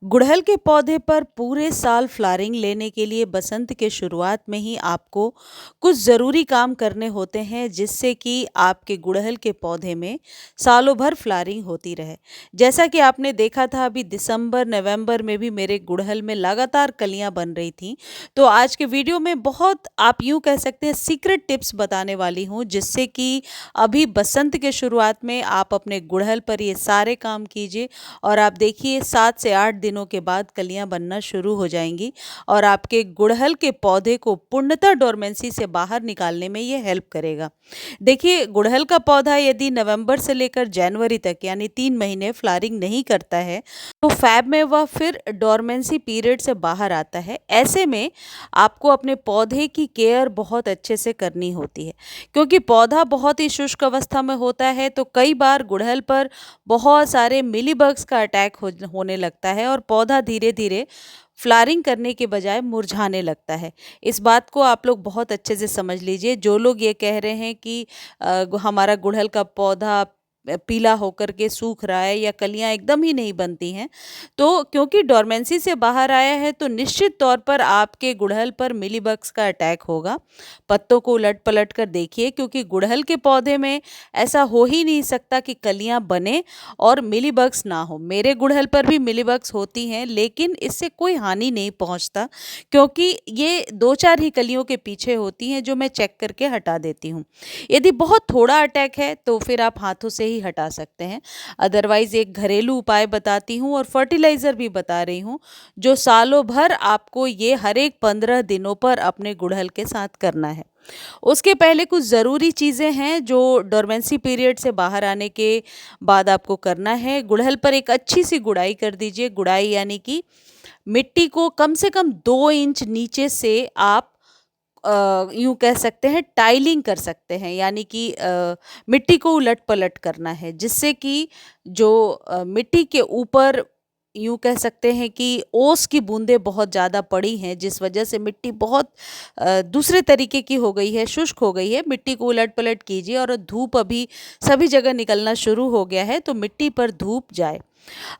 गुड़हल के पौधे पर पूरे साल फ्लावरिंग लेने के लिए बसंत के शुरुआत में ही आपको कुछ ज़रूरी काम करने होते हैं जिससे कि आपके गुड़हल के पौधे में सालों भर फ्लावरिंग होती रहे। जैसा कि आपने देखा था अभी दिसंबर नवंबर में भी मेरे गुड़हल में लगातार कलियां बन रही थीं। तो आज के वीडियो में बहुत आप यूँ कह सकते हैं सीक्रेट टिप्स बताने वाली हूँ जिससे कि अभी बसंत के शुरुआत में आप अपने गुड़हल पर ये सारे काम कीजिए और आप देखिए 7 से 8 दिनों के बाद कलियां बनना शुरू हो जाएंगी और आपके गुड़हल के पौधे को पूर्णतः डोरमेंसी से बाहर निकालने में ये हेल्प करेगा। देखिए गुड़हल का पौधा यदि नवंबर से लेकर जनवरी तक यानी 3 महीने फ्लावरिंग नहीं करता है तो फैब में वह फिर डोरमेंसी पीरियड से बाहर आता है। ऐसे में आपको अपने पौधे की केयर बहुत अच्छे से करनी होती है क्योंकि पौधा बहुत ही शुष्क अवस्था में होता है। तो कई बार गुड़हल पर बहुत सारे मिलीबग्स का अटैक होने लगता है और पौधा धीरे धीरे फ्लावरिंग करने के बजाय मुरझाने लगता है। इस बात को आप लोग बहुत अच्छे से समझ लीजिए। जो लोग ये कह रहे हैं कि हमारा गुड़हल का पौधा पीला होकर के सूख रहा है या कलियां एकदम ही नहीं बनती हैं, तो क्योंकि डोरमेंसी से बाहर आया है तो निश्चित तौर पर आपके गुड़हल पर मिलीबग्स का अटैक होगा। पत्तों को उलट पलट कर देखिए क्योंकि गुड़हल के पौधे में ऐसा हो ही नहीं सकता कि कलियां बने और मिलीबग्स ना हो। मेरे गुड़हल पर भी मिलीबग्स होती हैं लेकिन इससे कोई हानि नहीं पहुंचता क्योंकि ये 2-4 ही कलियों के पीछे होती हैं जो मैं चेक करके हटा देती हूँ। यदि बहुत थोड़ा अटैक है तो फिर आप हाथों से ही हटा सकते हैं। अदरवाइज एक घरेलू उपाय बताती हूँ और फर्टिलाइज़र भी बता रही हूँ जो सालों भर आपको ये हर एक 15 दिनों पर अपने गुड़हल के साथ करना है। उसके पहले कुछ ज़रूरी चीज़ें हैं जो डोरमेंसी पीरियड से बाहर आने के बाद आपको करना है। गुड़हल पर एक अच्छी सी गुड़ाई कर दीजिए। गुड़ाई यानी कि मिट्टी को कम से कम 2 इंच नीचे से आप यूँ कह सकते हैं टाइलिंग कर सकते हैं यानी कि मिट्टी को उलट पलट करना है जिससे कि जो मिट्टी के ऊपर यूँ कह सकते हैं कि ओस की बूंदें बहुत ज़्यादा पड़ी हैं जिस वजह से मिट्टी बहुत दूसरे तरीके की हो गई है, शुष्क हो गई है। मिट्टी को उलट पलट कीजिए और धूप अभी सभी जगह निकलना शुरू हो गया है तो मिट्टी पर धूप जाए।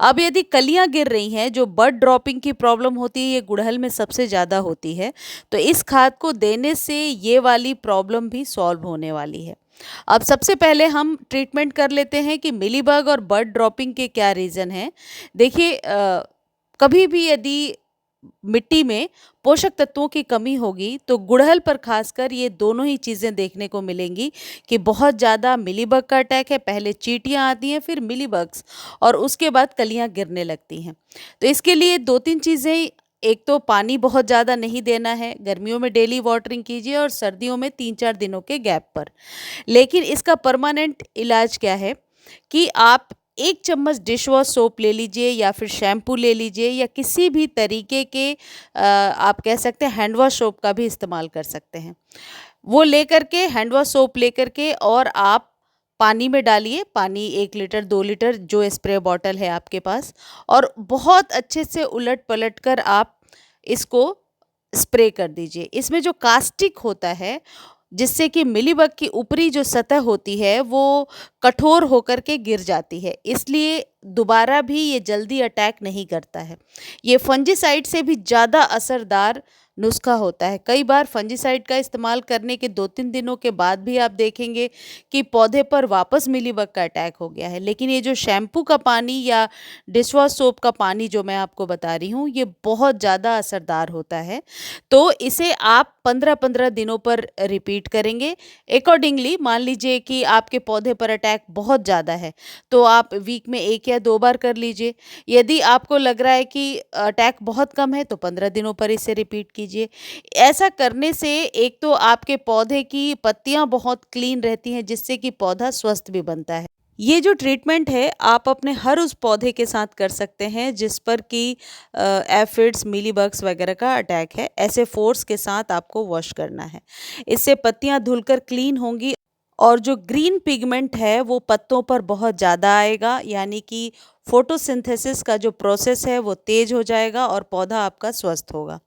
अब यदि कलियां गिर रही हैं, जो बड ड्रॉपिंग की प्रॉब्लम होती है ये गुड़हल में सबसे ज़्यादा होती है, तो इस खाद को देने से ये वाली प्रॉब्लम भी सॉल्व होने वाली है। अब सबसे पहले हम ट्रीटमेंट कर लेते हैं कि मिलीबग और बड ड्रॉपिंग के क्या रीज़न हैं। देखिए कभी भी यदि मिट्टी में पोषक तत्वों की कमी होगी तो गुड़हल पर खासकर ये दोनों ही चीज़ें देखने को मिलेंगी कि बहुत ज़्यादा मिलीबग का अटैक है। पहले चींटियां आती हैं फिर मिलीबग्स और उसके बाद कलियां गिरने लगती हैं। तो इसके लिए 2-3 चीज़ें, एक तो पानी बहुत ज़्यादा नहीं देना है। गर्मियों में डेली वाटरिंग कीजिए और सर्दियों में 3-4 दिनों के गैप पर। लेकिन इसका परमानेंट इलाज क्या है कि आप 1 चम्मच डिश वॉश सोप ले लीजिए या फिर शैम्पू ले लीजिए या किसी भी तरीके के आप कह सकते हैं हैंड वॉश सोप का भी इस्तेमाल कर सकते हैं। वो लेकर के हैंड वॉश सोप लेकर के और आप पानी में डालिए। पानी 1 लीटर 2 लीटर जो स्प्रे बॉटल है आपके पास, और बहुत अच्छे से उलट पलट कर आप इसको स्प्रे कर दीजिए। इसमें जो कास्टिक होता है जिससे कि मिलीबग की ऊपरी जो सतह होती है वो कठोर होकर के गिर जाती है, इसलिए दोबारा भी ये जल्दी अटैक नहीं करता है। ये फंजीसाइड से भी ज़्यादा असरदार नुस्खा होता है। कई बार फंजीसाइड का इस्तेमाल करने के 2-3 दिनों के बाद भी आप देखेंगे कि पौधे पर वापस मिलीबग का अटैक हो गया है। लेकिन ये जो शैम्पू का पानी या डिश वॉश सोप का पानी जो मैं आपको बता रही हूँ ये बहुत ज़्यादा असरदार होता है। तो इसे आप 15-15 दिनों पर रिपीट करेंगे। अकॉर्डिंगली मान लीजिए कि आपके पौधे पर अटैक बहुत ज़्यादा है तो आप वीक में 1 या 2 बार कर लीजिए। यदि आपको लग रहा है कि अटैक बहुत कम है तो 15 दिनों पर इसे रिपीट कीजिए। ऐसा करने से एक तो आपके पौधे की पत्तियां बहुत क्लीन रहती हैं जिससे कि पौधा स्वस्थ भी बनता है। ये जो ट्रीटमेंट है आप अपने हर उस पौधे के साथ कर सकते हैं जिस पर कि एफिड्स मिलीबग्स वगैरह का अटैक है। ऐसे फोर्स के साथ आपको वॉश करना है। इससे पत्तियां धुलकर क्लीन होंगी और जो ग्रीन पिगमेंट है वो पत्तों पर बहुत ज़्यादा आएगा, यानी कि फोटोसिंथेसिस का जो प्रोसेस है वो तेज हो जाएगा और पौधा आपका स्वस्थ होगा।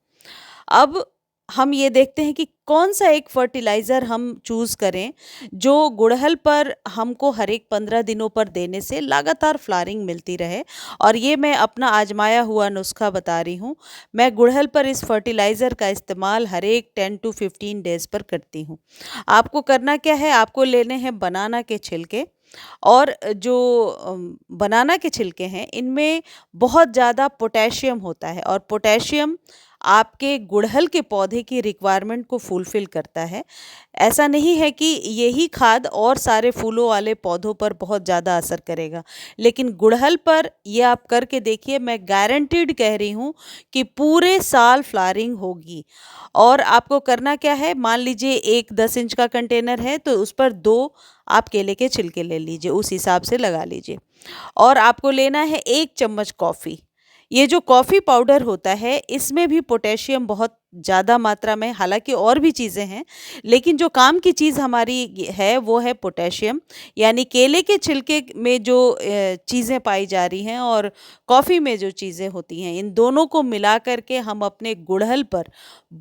अब हम ये देखते हैं कि कौन-सा एक फर्टिलाइज़र हम चूज़ करें, जो गुड़हल पर हमको हर एक 15 दिनों पर देने से लगातार फ्लावरिंग मिलती रहे। और ये मैं अपना आज़माया हुआ नुस्ख़ा बता रही हूँ। मैं गुड़हल पर इस फर्टिलाइज़र का इस्तेमाल हर एक 10 टू 15 डेज़ पर करती हूँ। आपको करना क्या है, आपको लेने हैं बनाना के छिलके, और जो बनाना के छिलके हैं, इनमें बहुत ज़्यादा पोटेशियम होता है, और पोटेशियम आपके गुड़हल के पौधे की रिक्वायरमेंट को फुलफ़िल करता है। ऐसा नहीं है कि यही खाद और सारे फूलों वाले पौधों पर बहुत ज़्यादा असर करेगा, लेकिन गुड़हल पर ये आप करके देखिए, मैं गारंटीड कह रही हूँ कि पूरे साल फ्लावरिंग होगी। और आपको करना क्या है, मान लीजिए एक 10 इंच का कंटेनर है, तो उस पर 2 आप केले के छिलके ले लीजिए, उस हिसाब से लगा लीजिए। और आपको लेना है 1 चम्मच कॉफ़ी। ये जो कॉफ़ी पाउडर होता है, इसमें भी पोटेशियम बहुत ज़्यादा मात्रा में, हालाँकि और भी चीज़ें हैं, लेकिन जो काम की चीज़ हमारी है वो है पोटेशियम। यानी केले के छिलके में जो चीज़ें पाई जा रही हैं और कॉफ़ी में जो चीज़ें होती हैं, इन दोनों को मिला कर के हम अपने गुड़हल पर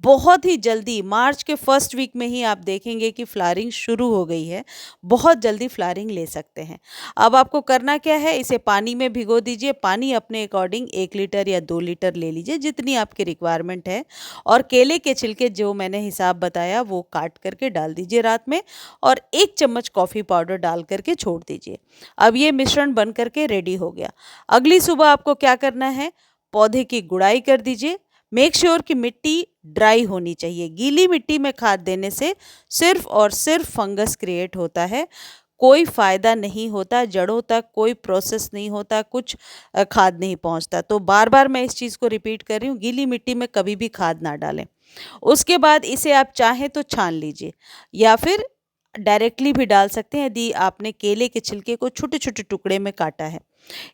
बहुत ही जल्दी, मार्च के फर्स्ट वीक में ही आप देखेंगे कि फ्लावरिंग शुरू हो गई है। बहुत जल्दी फ्लावरिंग ले सकते हैं। अब आपको करना क्या है, इसे पानी में भिगो दीजिए। पानी अपने अकॉर्डिंग 1 लीटर या 2 लीटर ले लीजिए, जितनी आपकी रिक्वायरमेंट है। और केले के छिलके जो मैंने हिसाब बताया वो काट करके डाल दीजिए रात में, और 1 चम्मच कॉफ़ी पाउडर डाल करके छोड़ दीजिए। अब ये मिश्रण बन करके रेडी हो गया। अगली सुबह आपको क्या करना है, पौधे की गुड़ाई कर दीजिए। मेक श्योर कि मिट्टी ड्राई होनी चाहिए। गीली मिट्टी में खाद देने से सिर्फ और सिर्फ फंगस क्रिएट होता है, कोई फ़ायदा नहीं होता, जड़ों तक कोई प्रोसेस नहीं होता, कुछ खाद नहीं पहुंचता। तो बार-बार मैं इस चीज़ को रिपीट कर रही हूँ, गीली मिट्टी में कभी भी खाद ना डालें। उसके बाद इसे आप चाहें तो छान लीजिए, या फिर डायरेक्टली भी डाल सकते हैं यदि आपने केले के छिलके को छोटे-छोटे टुकड़े में काटा है।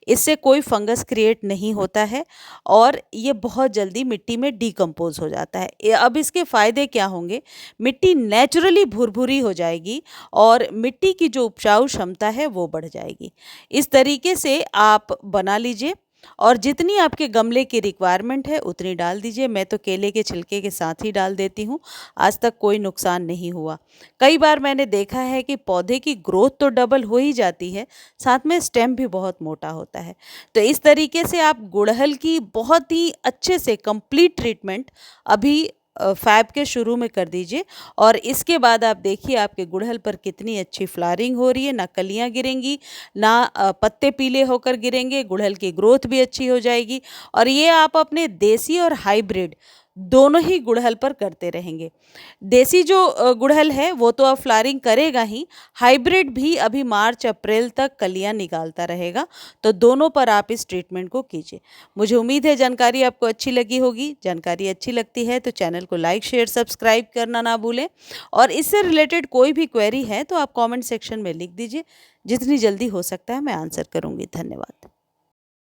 इससे कोई फंगस क्रिएट नहीं होता है, और ये बहुत जल्दी मिट्टी में डिकम्पोज़ हो जाता है। अब इसके फ़ायदे क्या होंगे, मिट्टी नेचुरली भुरभुरी हो जाएगी, और मिट्टी की जो उपजाऊ क्षमता है वो बढ़ जाएगी। इस तरीके से आप बना लीजिए, और जितनी आपके गमले की रिक्वायरमेंट है उतनी डाल दीजिए। मैं तो केले के छिलके के साथ ही डाल देती हूँ, आज तक कोई नुकसान नहीं हुआ। कई बार मैंने देखा है कि पौधे की ग्रोथ तो डबल हो ही जाती है, साथ में स्टेम भी बहुत मोटा होता है। तो इस तरीके से आप गुड़हल की बहुत ही अच्छे से कंप्लीट ट्रीटमेंट अभी फ़ैब के शुरू में कर दीजिए, और इसके बाद आप देखिए आपके गुड़हल पर कितनी अच्छी फ्लावरिंग हो रही है, ना कलियाँ गिरेंगी, ना पत्ते पीले होकर गिरेंगे, गुड़हल की ग्रोथ भी अच्छी हो जाएगी। और ये आप अपने देसी और हाइब्रिड दोनों ही गुड़हल पर करते रहेंगे। देसी जो गुड़हल है वो तो अब फ्लावरिंग करेगा ही, हाइब्रिड भी अभी मार्च अप्रैल तक कलियाँ निकालता रहेगा। तो दोनों पर आप इस ट्रीटमेंट को कीजिए। मुझे उम्मीद है जानकारी आपको अच्छी लगी होगी। जानकारी अच्छी लगती है तो चैनल को लाइक, शेयर, सब्सक्राइब करना ना भूलें, और इससे रिलेटेड कोई भी क्वेरी है तो आप कमेंट सेक्शन में लिख दीजिए। जितनी जल्दी हो सकता है मैं आंसर करूँगी। धन्यवाद।